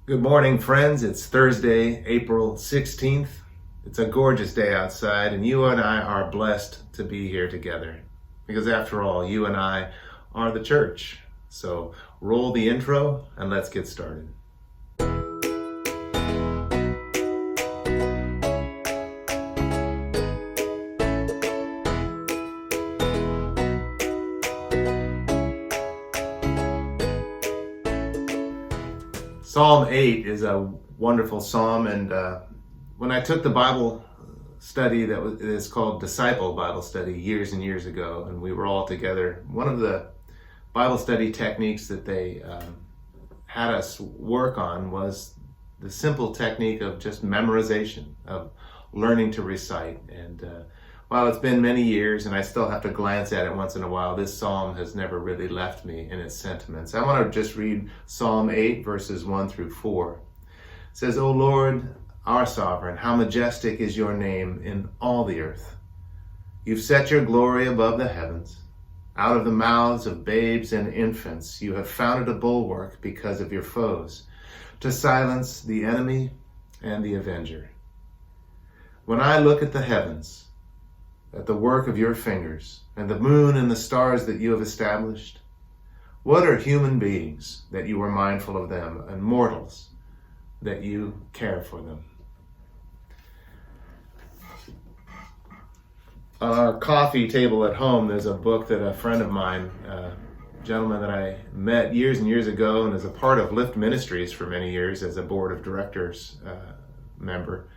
Good morning, friends. It's Thursday, April 16th. It's a gorgeous day outside, and you and I are blessed to be here together. Because after all, you and I are the church. So roll the intro and let's get started. Psalm 8 is a wonderful psalm, and when I took the Bible study that is called Disciple Bible Study years and years ago, and we were all together, one of the Bible study techniques that they had us work on was the simple technique of just memorization, of learning to recite. And while it's been many years and I still have to glance at it once in a while, this psalm has never really left me in its sentiments. I want to just read Psalm 8, verses 1 through 4. It says, O Lord, our sovereign, how majestic is your name in all the earth. You've set your glory above the heavens. Out of the mouths of babes and infants, you have founded a bulwark because of your foes, to silence the enemy and the avenger. When I look at the heavens, at the work of your fingers, and the moon and the stars that you have established, what are human beings that you are mindful of them, and mortals that you care for them? On our coffee table at home, there's a book that a friend of mine, a gentleman that I met years and years ago and is a part of Lift Ministries for many years as a board of directors member.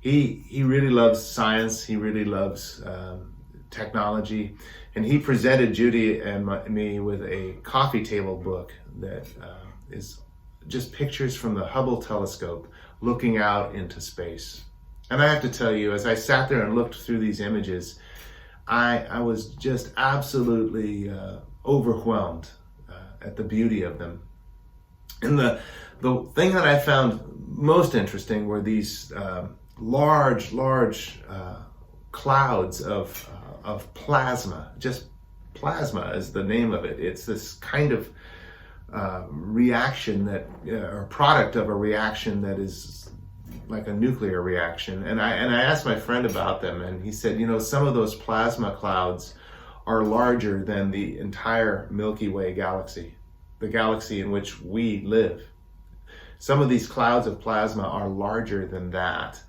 He really loves science. He really loves technology. And he presented Judy and me with a coffee table book that is just pictures from the Hubble telescope looking out into space. And I have to tell you, as I sat there and looked through these images, I was just absolutely overwhelmed at the beauty of them. And the thing that I found most interesting were these large clouds of plasma. Just plasma is the name of it. It's this kind of reaction that, or product of a reaction that is like a nuclear reaction. And I asked my friend about them, and he said, some of those plasma clouds are larger than the entire Milky Way galaxy, the galaxy in which we live. Some of these clouds of plasma are larger than that.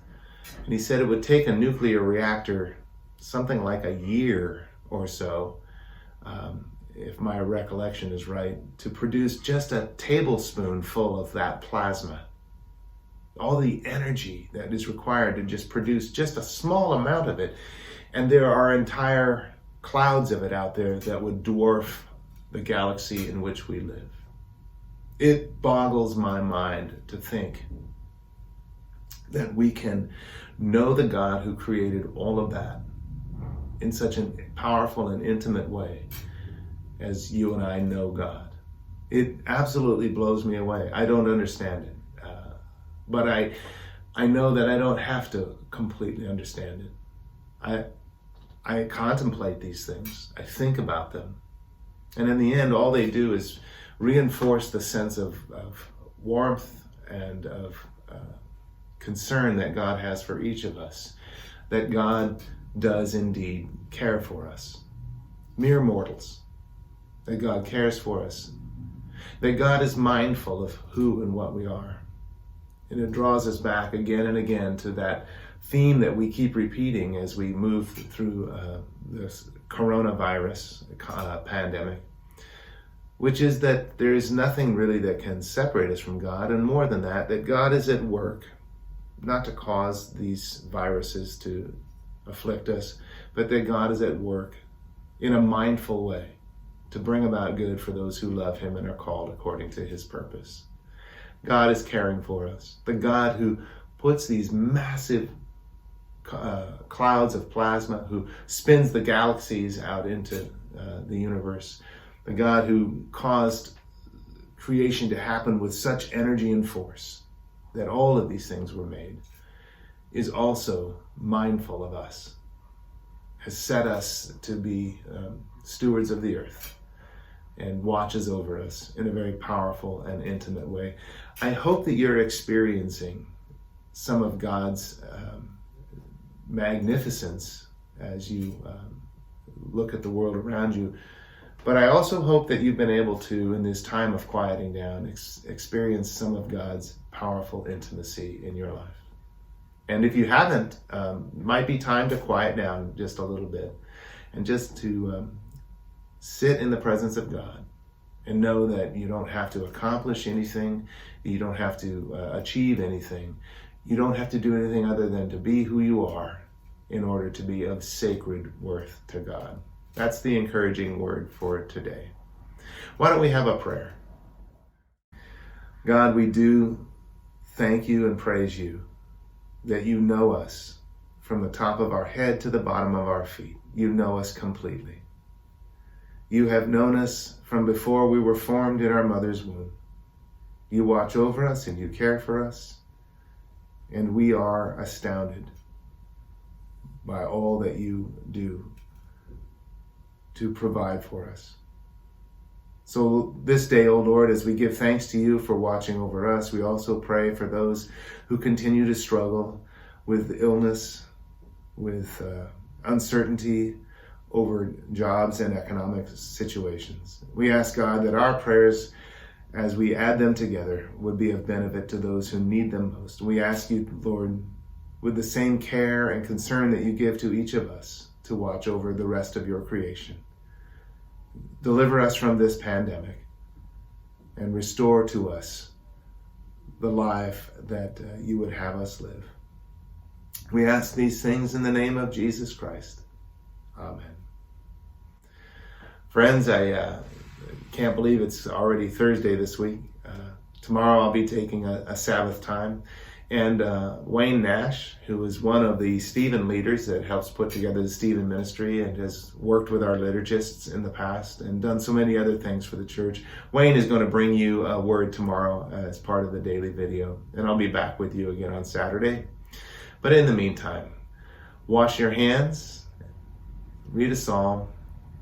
And he said it would take a nuclear reactor something like a year or so, if my recollection is right, to produce just a tablespoon full of that plasma. All the energy that is required to just produce just a small amount of it. And there are entire clouds of it out there that would dwarf the galaxy in which we live. It boggles my mind to think that we can know the God who created all of that in such a powerful and intimate way as you and I know God. It absolutely blows me away. I don't understand it. But I know that I don't have to completely understand it. I contemplate these things. I think about them. And in the end, all they do is reinforce the sense of warmth and of concern that God has for each of us, that God does indeed care for us, mere mortals, that God cares for us, that God is mindful of who and what we are. And it draws us back again and again to that theme that we keep repeating as we move through this coronavirus pandemic, which is that there is nothing really that can separate us from God, and more than that, that God is at work, not to cause these viruses to afflict us, but that God is at work in a mindful way to bring about good for those who love him and are called according to his purpose. God is caring for us. The God who puts these massive clouds of plasma, who spins the galaxies out into the universe, the God who caused creation to happen with such energy and force that all of these things were made, is also mindful of us, has set us to be stewards of the earth, and watches over us in a very powerful and intimate way. I hope that you're experiencing some of God's magnificence as you look at the world around you. But I also hope that you've been able to, in this time of quieting down, experience some of God's powerful intimacy in your life. And if you haven't, it might be time to quiet down just a little bit and just to sit in the presence of God and know that you don't have to accomplish anything, you don't have to achieve anything, you don't have to do anything other than to be who you are in order to be of sacred worth to God. That's the encouraging word for today. Why don't we have a prayer? God, we do thank you and praise you that you know us from the top of our head to the bottom of our feet. You know us completely. You have known us from before we were formed in our mother's womb. You watch over us and you care for us, and we are astounded by all that you do to provide for us. So this day, O Lord, as we give thanks to you for watching over us, we also pray for those who continue to struggle with illness, with uncertainty over jobs and economic situations. We ask, God, that our prayers, as we add them together, would be of benefit to those who need them most. We ask you, Lord, with the same care and concern that you give to each of us, to watch over the rest of your creation. Deliver us from this pandemic and restore to us the life that you would have us live. We ask these things in the name of Jesus Christ. Amen. Friends, I can't believe it's already Thursday this week. Tomorrow I'll be taking a Sabbath time. And Wayne Nash, who is one of the Stephen leaders that helps put together the Stephen ministry and has worked with our liturgists in the past and done so many other things for the church, Wayne is going to bring you a word tomorrow as part of the daily video. And I'll be back with you again on Saturday. But in the meantime, wash your hands, read a psalm,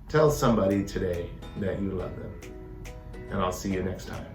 tell somebody today that you love them. And I'll see you next time.